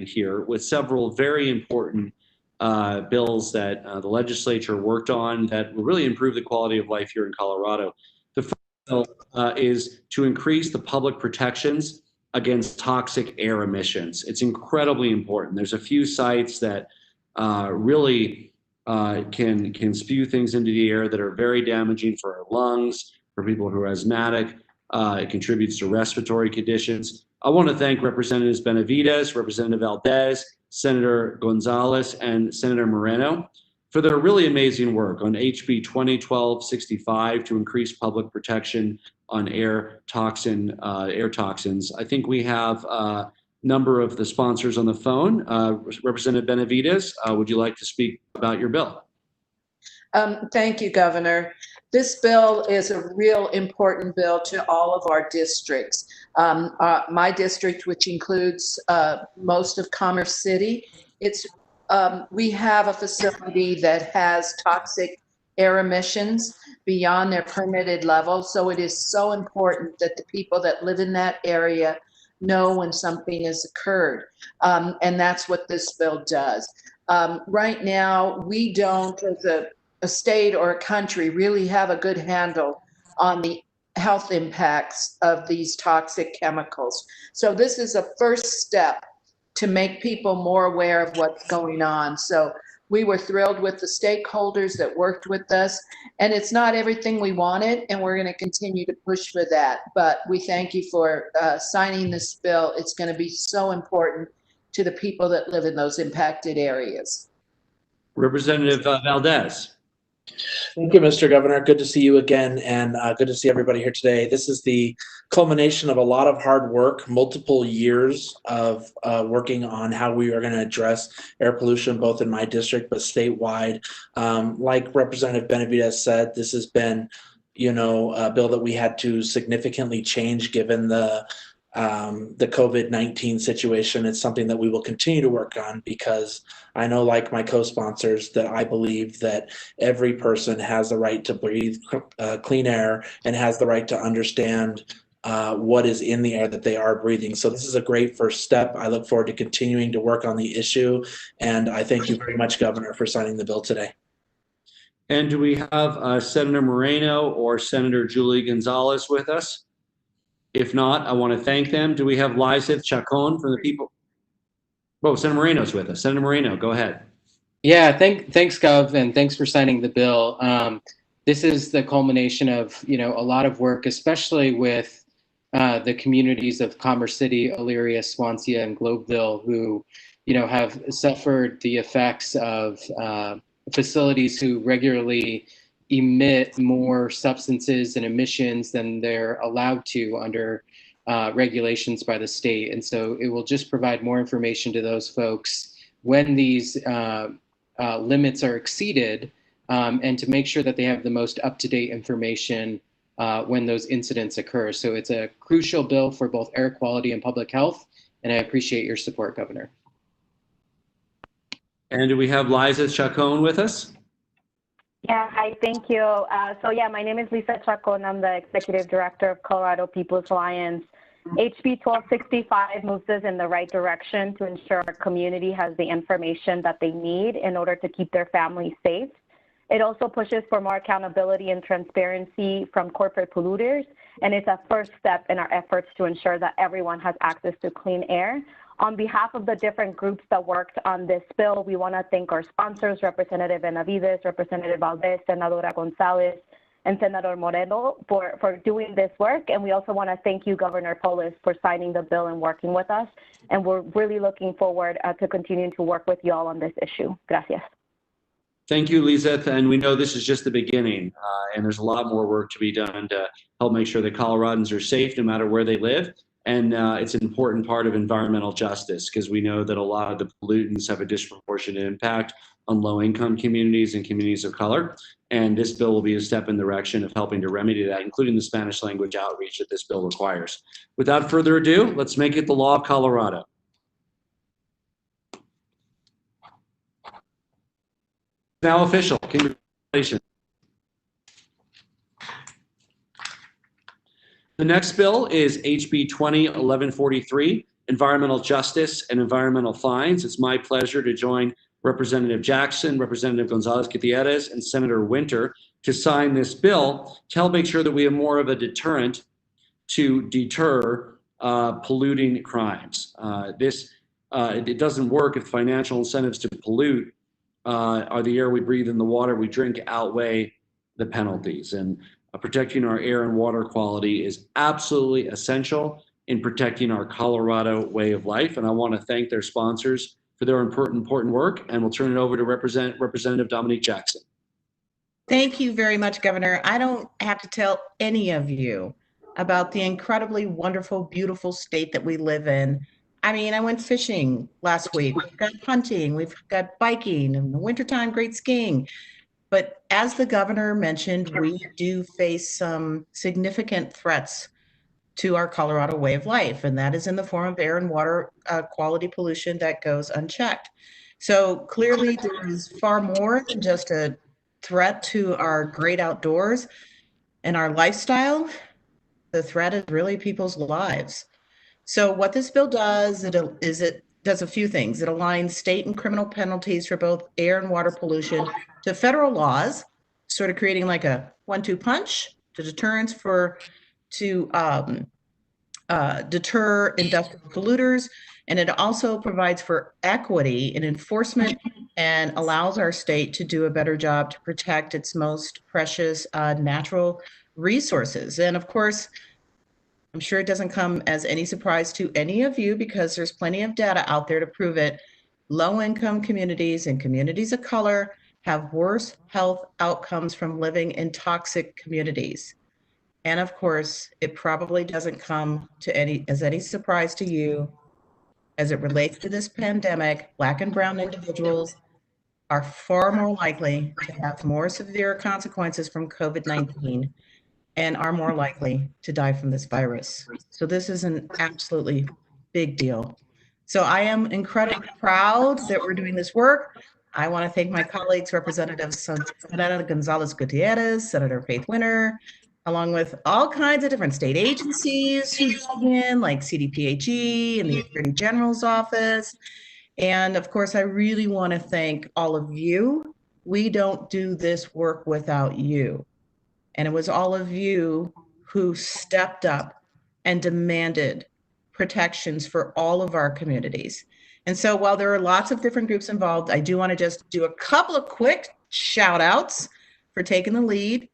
here with several very important bills that the legislature worked on that will really improve the quality of life here in Colorado. The first bill is to increase the public protections against toxic air emissions. It's incredibly important. There's a few sites that really can spew things into the air that are very damaging for our lungs, for people who are asthmatic. It contributes to respiratory conditions. I want to thank Representatives Benavides, Representative Valdez, Senator Gonzalez, and Senator Moreno for their really amazing work on HB 2012-65 to increase public protection on air toxins. I think we have a number of the sponsors on the phone. Representative Benavides, would you like to speak about your bill? Thank you, Governor. This bill is a real important bill to all of our districts. My district, which includes most of Commerce City, we have a facility that has toxic air emissions beyond their permitted level. So it is so important that the people that live in that area know when something has occurred. And that's what this bill does. Right now, we don't, as a state or a country, really have a good handle on the health impacts of these toxic chemicals. So this is a first step to make people more aware of what's going on. So we were thrilled with the stakeholders that worked with us, and it's not everything we wanted, and we're going to continue to push for that. But we thank you for signing this bill. It's going to be so important to the people that live in those impacted areas. Representative Valdez. Thank you, Mr. Governor. Good to see you again, and good to see everybody here today. This is the culmination of a lot of hard work, multiple years of working on how we are going to address air pollution, both in my district but statewide. Like Representative Benavides said, this has been, a bill that we had to significantly change given the COVID-19 situation. It's something that we will continue to work on because I know, like my co-sponsors, that I believe that every person has the right to breathe clean air and has the right to understand what is in the air that they are breathing. So this is a great first step. I look forward to continuing to work on the issue, and I thank you very much, Governor, for signing the bill today. And do we have Senator Moreno or Senator Julie Gonzalez with us? If not, I want to thank them. Do we have Lizeth Chacon from the people? Oh, Senator Moreno's with us. Senator Moreno, go ahead. Yeah, thanks, Gov, and thanks for signing the bill. This is the culmination of a lot of work, especially with the communities of Commerce City, Elyria, Swansea, and Globeville, who have suffered the effects of facilities who regularly emit more substances and emissions than they're allowed to under regulations by the state. And so it will just provide more information to those folks when these limits are exceeded, and to make sure that they have the most up-to-date information when those incidents occur. So it's a crucial bill for both air quality and public health, and I appreciate your support, Governor. And do we have Lizeth Chacon with us? Yeah, hi, thank you. My name is Lisa Chacon. I'm the Executive Director of Colorado People's Alliance. HB 1265 moves us in the right direction to ensure our community has the information that they need in order to keep their families safe. It also pushes for more accountability and transparency from corporate polluters, and it's a first step in our efforts to ensure that everyone has access to clean air. On behalf of the different groups that worked on this bill, we want to thank our sponsors, Representative Benavides, Representative Valdez, Senadora Gonzalez, and Senator Moreno for doing this work. And we also want to thank you, Governor Polis, for signing the bill and working with us. And we're really looking forward to continuing to work with you all on this issue. Gracias. Thank you, Lizeth. And we know this is just the beginning, and there's a lot more work to be done to help make sure that Coloradans are safe no matter where they live. And it's an important part of environmental justice because we know that a lot of the pollutants have a disproportionate impact on low-income communities and communities of color. And this bill will be a step in the direction of helping to remedy that, including the Spanish language outreach that this bill requires. Without further ado, let's make it the law of Colorado. Now official. Congratulations. The next bill is HB 201143, environmental justice and environmental fines. It's my pleasure to join Representative Jackson, Representative Gonzalez-Gutierrez, and Senator Winter to sign this bill to help make sure that we have more of a deterrent to deter polluting crimes. It doesn't work if financial incentives to pollute are the air we breathe and the water we drink outweigh the penalties. And protecting our air and water quality is absolutely essential in protecting our Colorado way of life. And I want to thank their sponsors for their important work. And we'll turn it over to Representative Dominique Jackson. Thank you very much, Governor. I don't have to tell any of you about the incredibly wonderful, beautiful state that we live in. I mean, I went fishing last week. We've got hunting, we've got biking, in the wintertime, great skiing. But as the governor mentioned, we do face some significant threats to our Colorado way of life, and that is in the form of air and water quality pollution that goes unchecked. So clearly there is far more than just a threat to our great outdoors and our lifestyle. The threat is really people's lives. So what this bill does, it does a few things. It aligns state and criminal penalties for both air and water pollution to federal laws, sort of creating like a 1-2 punch to deterrence to deter industrial polluters. And it also provides for equity in enforcement and allows our state to do a better job to protect its most precious natural resources. And of course, I'm sure it doesn't come as any surprise to any of you because there's plenty of data out there to prove it. Low-income communities and communities of color have worse health outcomes from living in toxic communities. And of course, it probably doesn't come to any surprise to you as it relates to this pandemic. Black and brown individuals are far more likely to have more severe consequences from COVID-19 and are more likely to die from this virus. So this is an absolutely big deal. So I am incredibly proud that we're doing this work. I want to thank my colleagues, Representatives Senator Gonzalez-Gutierrez, Senator Faith Winter, along with all kinds of different state agencies who dug in, like CDPHE and the Attorney General's office. And of course, I really want to thank all of you. We don't do this work without you. And it was all of you who stepped up and demanded protections for all of our communities. And so while there are lots of different groups involved, I do want to just do a couple of quick shout outs for taking the lead.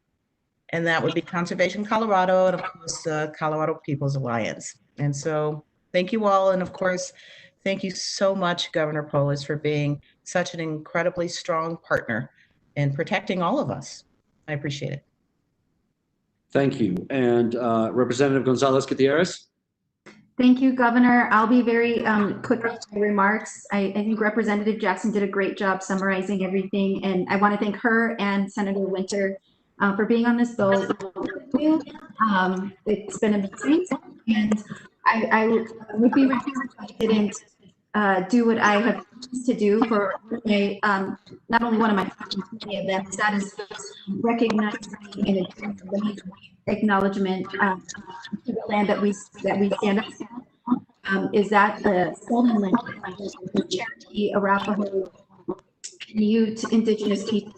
And that would be Conservation Colorado and of course the Colorado People's Alliance. And so thank you all. And of course, thank you so much, Governor Polis, for being such an incredibly strong partner in protecting all of us. I appreciate it. Thank you. And Representative Gonzalez-Gutierrez? Thank you, Governor. I'll be very quick with my remarks. I think Representative Jackson did a great job summarizing everything, and I want to thank her and Senator Winter for being on this bill. It's been amazing, and I would be remiss if I didn't do what I have to do for my, not only one of my many of them, that is recognizing and acknowledgement to the land that we stand up for. Is that the stolen land, the Cherokee, Arapaho, Ute, Indigenous people?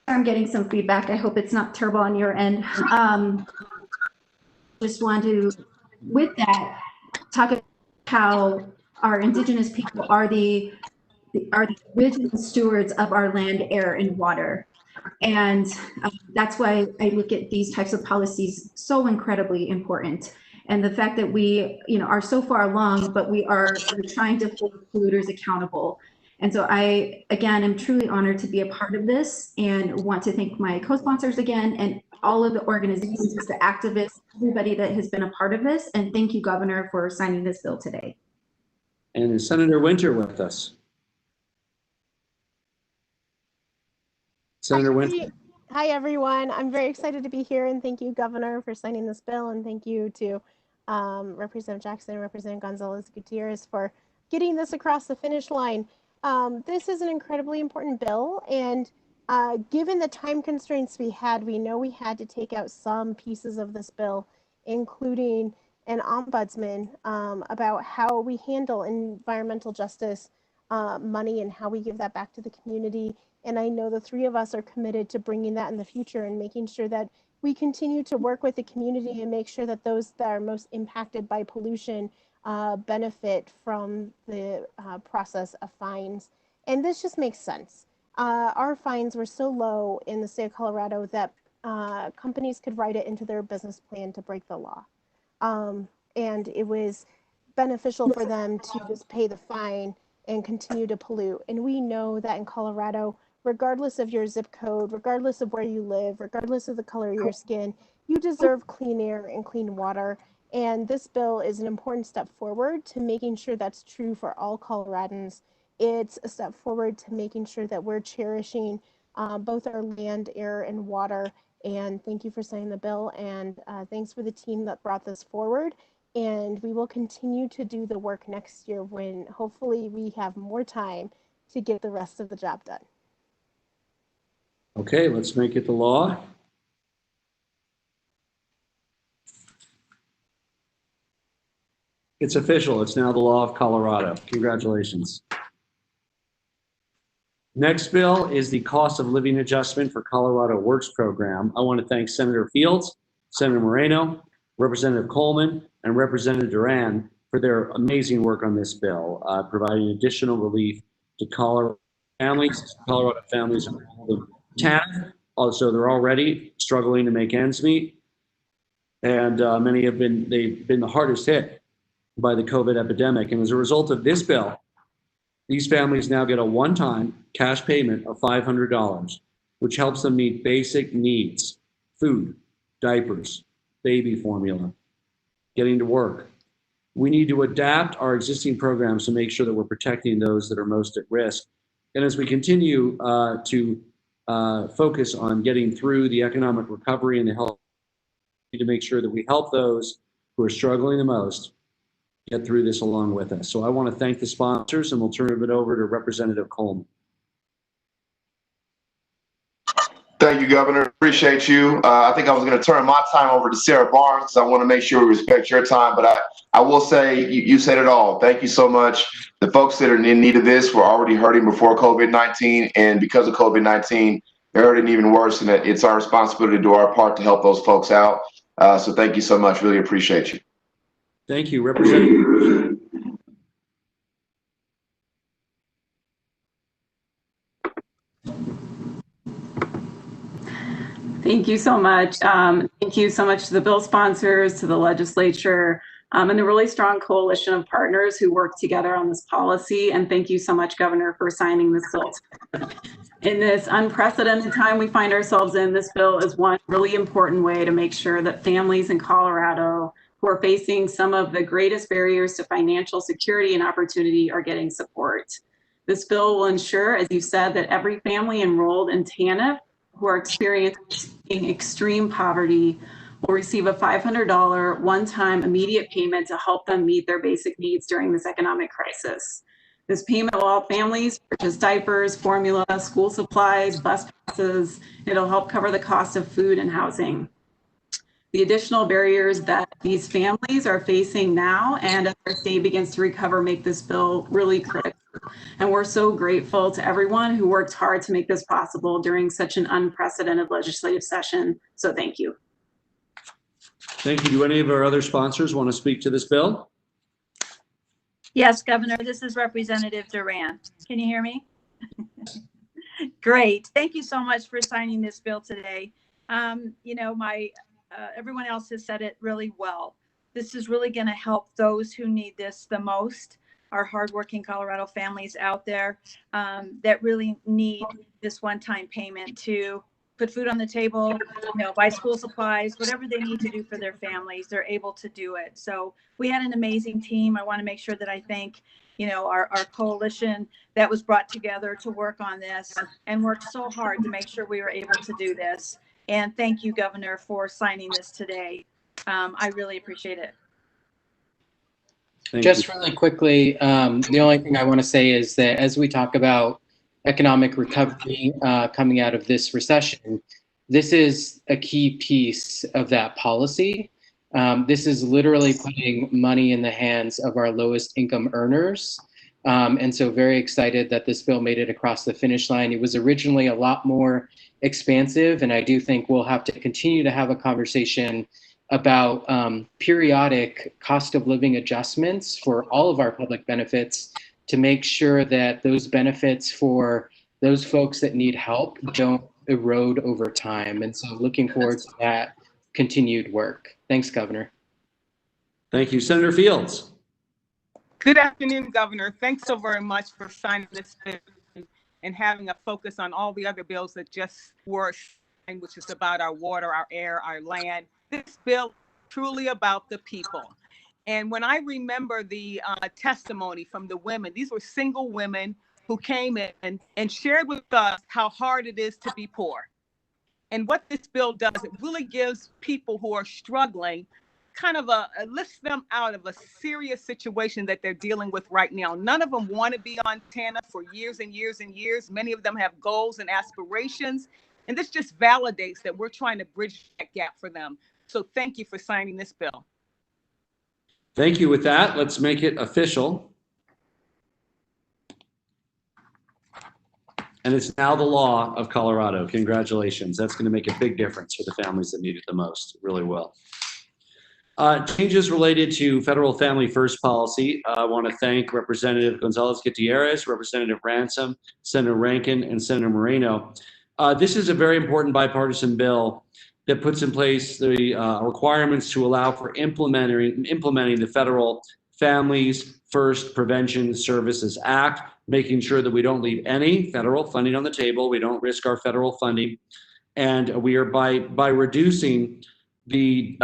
I'm getting some feedback. I hope it's not terrible on your end. Just want to, with that, talk about how our Indigenous people are the original stewards of our land, air, and water. And that's why I look at these types of policies so incredibly important. And the fact that we, are so far along, but we're trying to hold polluters accountable. And so I, again, am truly honored to be a part of this and want to thank my co-sponsors again and all of the organizations, the activists, everybody that has been a part of this. And thank you, Governor, for signing this bill today. And is Senator Winter with us? Senator Winter? Hi, everyone. I'm very excited to be here, and thank you, Governor, for signing this bill, and thank you to Representative Jackson and Representative Gonzalez-Gutierrez for getting this across the finish line. This is an incredibly important bill, and given the time constraints we know we had to take out some pieces of this bill, including and ombudsman about how we handle environmental justice money and how we give that back to the community. And I know the three of us are committed to bringing that in the future and making sure that we continue to work with the community and make sure that those that are most impacted by pollution benefit from the process of fines. And this just makes sense. Our fines were so low in the state of Colorado that companies could write it into their business plan to break the law. And it was beneficial for them to just pay the fine and continue to pollute. And we know that in Colorado, regardless of your zip code, regardless of where you live, regardless of the color of your skin, you deserve clean air and clean water. And this bill is an important step forward to making sure that's true for all Coloradans. It's a step forward to making sure that we're cherishing both our land, air, and water. And thank you for signing the bill. And thanks for the team that brought this forward. And we will continue to do the work next year when hopefully we have more time to get the rest of the job done. Okay, let's make it the law. It's official. It's now the law of Colorado. Congratulations. Next bill is the cost of living adjustment for Colorado Works program. I want to thank Senator Fields, Senator Moreno, Representative Coleman, and Representative Duran for their amazing work on this bill, providing additional relief to Colorado families in TANF. Also, they're already struggling to make ends meet, and many they've been the hardest hit by the COVID epidemic. And as a result of this bill, these families now get a one-time cash payment of $500, which helps them meet basic needs: food, diapers, baby formula, getting to work. We need to adapt our existing programs to make sure that we're protecting those that are most at risk. And as we continue to focus on getting through the economic recovery and the health, we need to make sure that we help those who are struggling the most get through this along with us. So I want to thank the sponsors, and we'll turn it over to Representative Coleman. Thank you, Governor. Appreciate you. I think I was going to turn my time over to Sarah Barnes because I want to make sure we respect your time. But I will say you said it all. Thank you so much. The folks that are in need of this were already hurting before COVID-19. And because of COVID-19, they're hurting even worse. And it's our responsibility to do our part to help those folks out. So thank you so much. Really appreciate you. Thank you, Representative. Thank you so much. Thank you so much to the bill sponsors, to the legislature, and a really strong coalition of partners who work together on this policy. And thank you so much, Governor, for signing this bill. In this unprecedented time we find ourselves in, this bill is one really important way to make sure that families in Colorado who are facing some of the greatest barriers to financial security and opportunity are getting support. This bill will ensure, as you said, that every family enrolled in TANF who are experiencing extreme poverty will receive a $500 one-time immediate payment to help them meet their basic needs during this economic crisis. This payment will help families purchase diapers, formula, school supplies, bus passes. It'll help cover the cost of food and housing. The additional barriers that these families are facing now and as our state begins to recover make this bill really critical. And we're so grateful to everyone who worked hard to make this possible during such an unprecedented legislative session. So thank you. Thank you. Do any of our other sponsors want to speak to this bill? Yes, Governor, this is Representative Duran. Can you hear me? Great. Thank you so much for signing this bill today. You know, everyone else has said it really well. This is really going to help those who need this the most, our hardworking Colorado families out there that really need this one-time payment to put food on the table, you know, buy school supplies, whatever they need to do for their families, they're able to do it. So we had an amazing team. I want to make sure that I thank, you know, our coalition that was brought together to work on this and worked so hard to make sure we were able to do this. And thank you, Governor, for signing this today. I really appreciate it. Just really quickly, the only thing I want to say is that as we talk about economic recovery coming out of this recession, this is a key piece of that policy. This is literally putting money in the hands of our lowest income earners. And so very excited that this bill made it across the finish line. It was originally a lot more expansive, and I do think we'll have to continue to have a conversation about periodic cost of living adjustments for all of our public benefits to make sure that those benefits for those folks that need help don't erode over time. And so looking forward to that continued work. Thanks, Governor. Thank you. Senator Fields. Good afternoon, Governor. Thanks so very much for signing this bill and having a focus on all the other bills that just were signed, which is about our water, our air, our land. This bill is truly about the people. And when I remember the testimony from the women, these were single women who came in and shared with us how hard it is to be poor. And what this bill does, it really gives people who are struggling kind of lifts them out of a serious situation that they're dealing with right now. None of them want to be on TANF for years and years and years. Many of them have goals and aspirations. And this just validates that we're trying to bridge that gap for them. So thank you for signing this bill. Thank you. With that, let's make it official. And it's now the law of Colorado. Congratulations. That's going to make a big difference for the families that need it the most. It really will. Changes related to federal family first policy. I want to thank Representative Gonzalez-Gutierrez, Representative Ransom, Senator Rankin, and Senator Moreno. This is a very important bipartisan bill that puts in place the requirements to allow for implementing the Federal Families First Prevention Services Act, making sure that we don't leave any federal funding on the table. We don't risk our federal funding. And we are by reducing the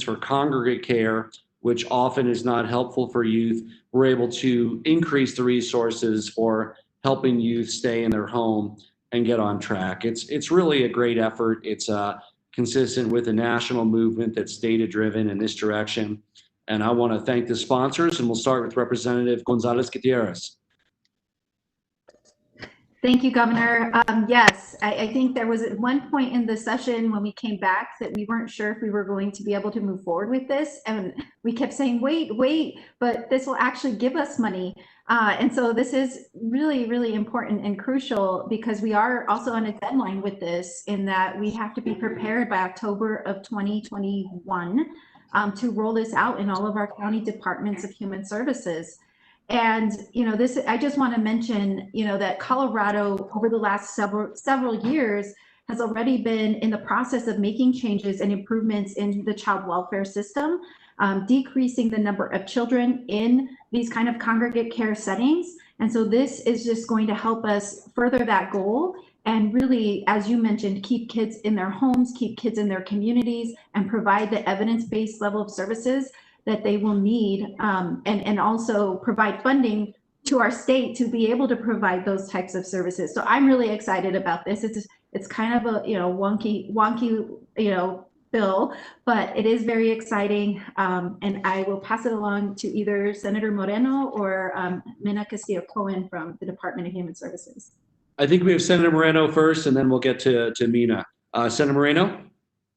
for congregate care, which often is not helpful for youth, we're able to increase the resources for helping youth stay in their home and get on track. It's really a great effort. It's consistent with a national movement that's data-driven in this direction. And I want to thank the sponsors, and we'll start with Representative Gonzalez-Gutierrez. Thank you, Governor. Yes, I think there was at one point in the session when we came back that we weren't sure if we were going to be able to move forward with this. And we kept saying, wait, but this will actually give us money. And so this is really, really important and crucial because we are also on a deadline with this in that we have to be prepared by October of 2021 to roll this out in all of our county departments of human services. And, this, I just want to mention, that Colorado over the last several years has already been in the process of making changes and improvements in the child welfare system, decreasing the number of children in these kind of congregate care settings. And so this is just going to help us further that goal and really, as you mentioned, keep kids in their homes, keep kids in their communities, and provide the evidence-based level of services that they will need, and also provide funding to our state to be able to provide those types of services. So I'm really excited about this. It's kind of a wonky bill, but it is very exciting. And I will pass it along to either Senator Moreno or Mina Castillo-Cohen from the Department of Human Services. I think we have Senator Moreno first, and then we'll get to Mina. Senator Moreno?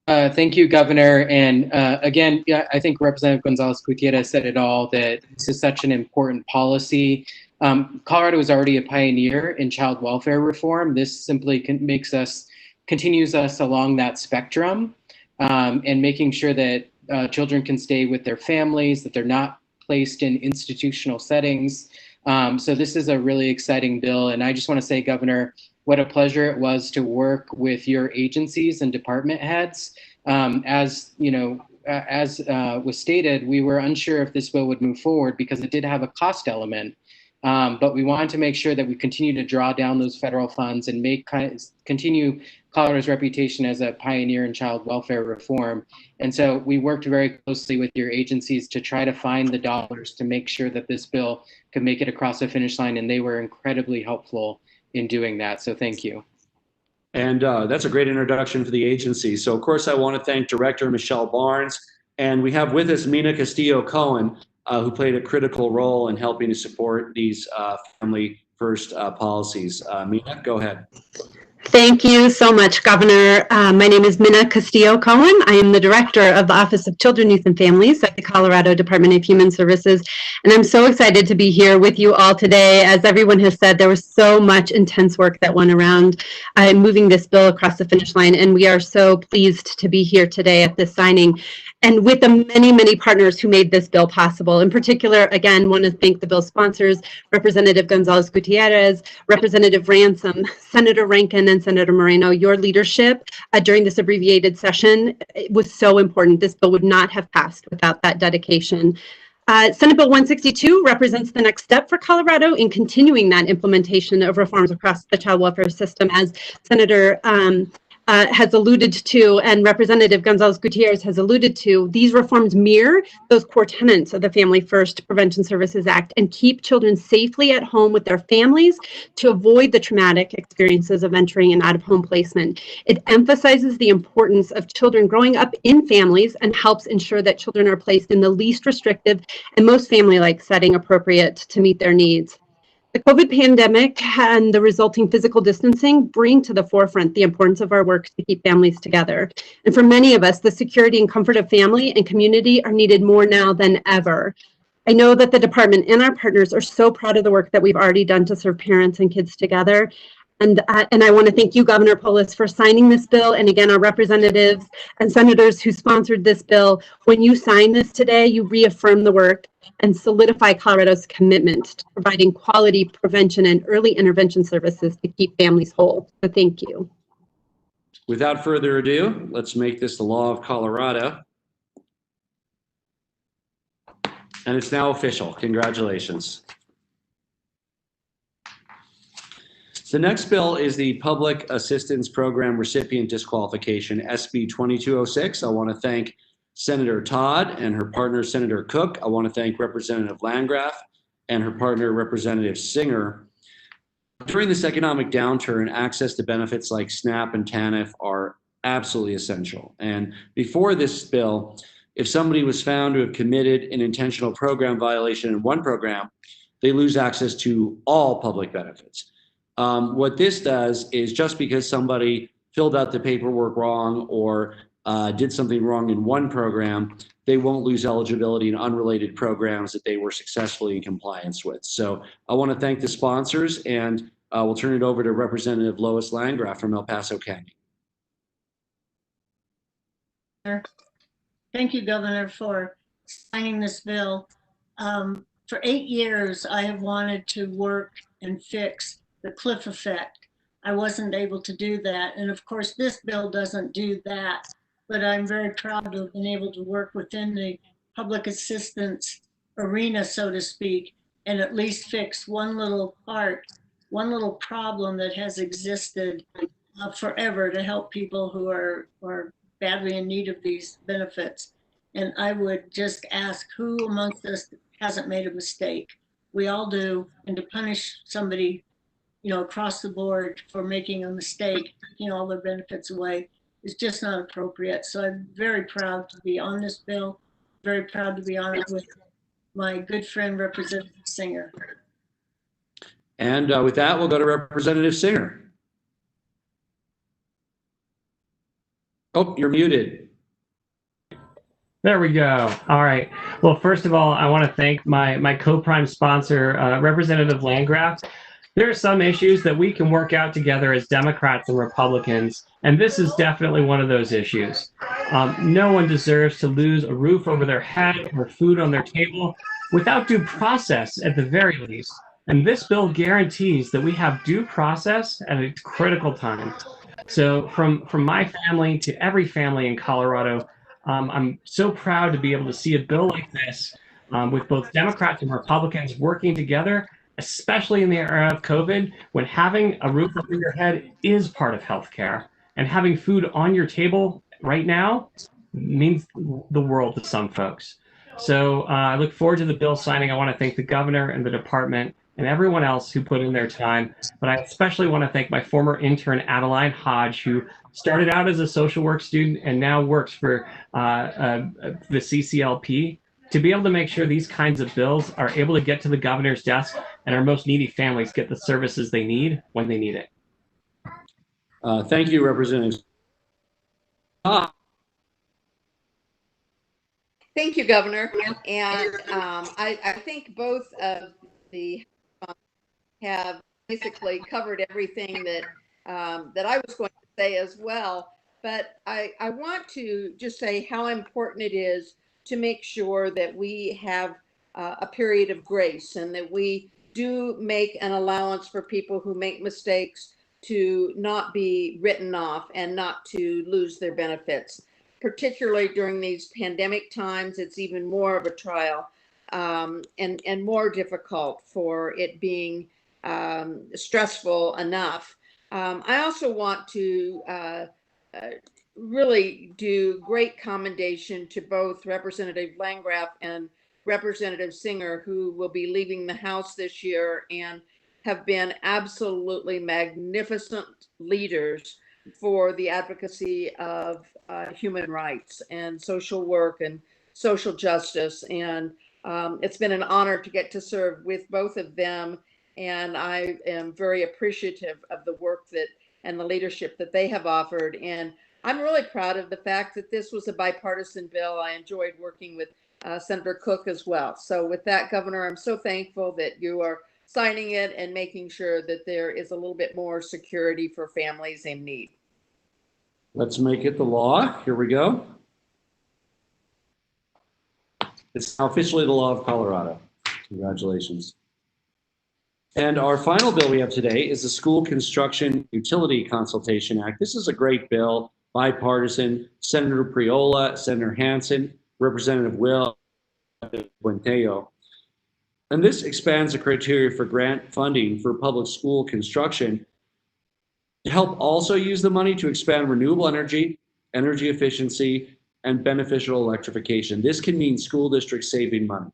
Thank you, Governor. And again, I think Representative Gonzalez-Gutierrez said it all, that this is such an important policy. Colorado is already a pioneer in child welfare reform. This simply continues us along that spectrum, and making sure that children can stay with their families, that they're not placed in institutional settings. So this is a really exciting bill. And I just want to say, Governor, what a pleasure it was to work with your agencies and department heads. As was stated, we were unsure if this bill would move forward because it did have a cost element. But we wanted to make sure that we continue to draw down those federal funds and continue Colorado's reputation as a pioneer in child welfare reform. And so we worked very closely with your agencies to try to find the dollars to make sure that this bill could make it across the finish line, and they were incredibly helpful in doing that. So thank you. And that's a great introduction for the agency. So of course I want to thank Director Michelle Barnes, and we have with us Mina Castillo-Cohen, who played a critical role in helping to support these family first policies. Mina, go ahead. Thank you so much, Governor. My name is Minna Castillo-Cohen. I am the Director of the Office of Children, Youth, and Families at the Colorado Department of Human Services. And I'm so excited to be here with you all today. As everyone has said, there was so much intense work that went around moving this bill across the finish line. And we are so pleased to be here today at this signing, and with the many, many partners who made this bill possible. In particular, again, want to thank the bill sponsors, Representative Gonzalez-Gutierrez, Representative Ransom, Senator Rankin, and Senator Moreno. Your leadership during this abbreviated session was so important. This bill would not have passed without that dedication. Senate Bill 162 represents the next step for Colorado in continuing that implementation of reforms across the child welfare system, as Senator has alluded to, and Representative Gonzalez-Gutierrez has alluded to. These reforms mirror those core tenets of the Family First Prevention Services Act and keep children safely at home with their families to avoid the traumatic experiences of entering and out-of-home placement. It emphasizes the importance of children growing up in families and helps ensure that children are placed in the least restrictive and most family-like setting appropriate to meet their needs. The COVID pandemic and the resulting physical distancing bring to the forefront the importance of our work to keep families together. And for many of us, the security and comfort of family and community are needed more now than ever. I know that the department and our partners are so proud of the work that we've already done to serve parents and kids together. And I want to thank you, Governor Polis, for signing this bill. And again, our representatives and senators who sponsored this bill. When you sign this today, you reaffirm the work and solidify Colorado's commitment to providing quality prevention and early intervention services to keep families whole. So thank you. Without further ado, let's make this the law of Colorado. And it's now official. Congratulations. The next bill is the Public Assistance Program Recipient Disqualification, SB 2206. I want to thank Senator Todd and her partner, Senator Cook. I want to thank Representative Landgraf and her partner, Representative Singer. During this economic downturn, access to benefits like SNAP and TANF are absolutely essential. And before this bill, if somebody was found to have committed an intentional program violation in one program, they lose access to all public benefits. What this does is, just because somebody filled out the paperwork wrong or did something wrong in one program, they won't lose eligibility in unrelated programs that they were successfully in compliance with. So I want to thank the sponsors, and we'll turn it over to Representative Lois Landgraf from El Paso County. Thank you, Governor, for signing this bill. For 8 years, I have wanted to work and fix the cliff effect. I wasn't able to do that. And of course, this bill doesn't do that, but I'm very proud to have been able to work within the public assistance arena, so to speak, and at least fix one little part, one little problem that has existed forever to help people who are badly in need of these benefits. And I would just ask, who amongst us hasn't made a mistake? We all do. And to punish somebody, across the board for making a mistake, taking all their benefits away, is just not appropriate. So I'm very proud to be on this bill, very proud to be on it with my good friend, Representative Singer. And with that, we'll go to Representative Singer. Oh, you're muted. There we go. All right. Well, first of all, I want to thank my co-prime sponsor, Representative Landgraf. There are some issues that we can work out together as Democrats and Republicans, and this is definitely one of those issues. No one deserves to lose a roof over their head or food on their table without due process, at the very least. And this bill guarantees that we have due process at a critical time. So from my family to every family in Colorado, I'm so proud to be able to see a bill like this with both Democrats and Republicans working together, especially in the era of COVID, when having a roof over your head is part of healthcare, and having food on your table right now means the world to some folks. So I look forward to the bill signing. I want to thank the governor and the department and everyone else who put in their time. But I especially want to thank my former intern, Adeline Hodge, who started out as a social work student and now works for the CCLP, to be able to make sure these kinds of bills are able to get to the governor's desk and our most needy families get the services they need when they need it. Thank you, Representative. Thank you, Governor. And I think both of the have basically covered everything that that I was going to say as well. But I want to just say how important it is to make sure that we have a period of grace and that we do make an allowance for people who make mistakes to not be written off and not to lose their benefits. Particularly during these pandemic times, it's even more of a trial and more difficult for it being stressful enough. I also want to really do great commendation to both Representative Landgraf and Representative Singer, who will be leaving the House this year and have been absolutely magnificent leaders for the advocacy of human rights and social work and social justice. And it's been an honor to get to serve with both of them. And I am very appreciative of the work that and the leadership that they have offered. And I'm really proud of the fact that this was a bipartisan bill. I enjoyed working with Senator Cook as well. So with that, Governor, I'm so thankful that you are signing it and making sure that there is a little bit more security for families in need. Let's make it the law. Here we go. It's now officially the law of Colorado. Congratulations. And our final bill we have today is the School Construction Utility Consultation Act. This is a great bill, bipartisan. Senator Priola, Senator Hansen, Representative Will Buentello. And this expands the criteria for grant funding for public school construction to help also use the money to expand renewable energy, energy efficiency, and beneficial electrification. This can mean school districts saving money.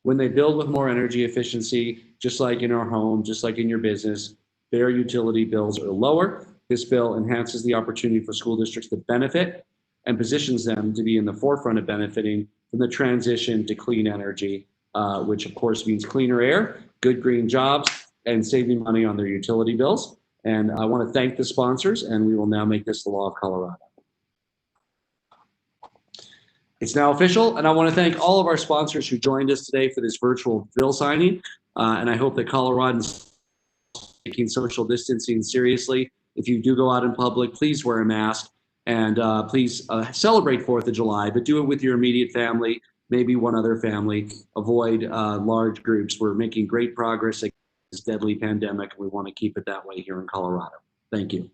When they build with more energy efficiency, just like in our home, just like in your business, their utility bills are lower. This bill enhances the opportunity for school districts to benefit and positions them to be in the forefront of benefiting from the transition to clean energy, which of course means cleaner air, good green jobs, and saving money on their utility bills. And I want to thank the sponsors, and we will now make this the law of Colorado. It's now official, and I want to thank all of our sponsors who joined us today for this virtual bill signing. And I hope that Coloradans are taking social distancing seriously. If you do go out in public, please wear a mask, and please celebrate 4th of July, but do it with your immediate family, maybe one other family. Avoid large groups. We're making great progress against this deadly pandemic, and we want to keep it that way here in Colorado. Thank you.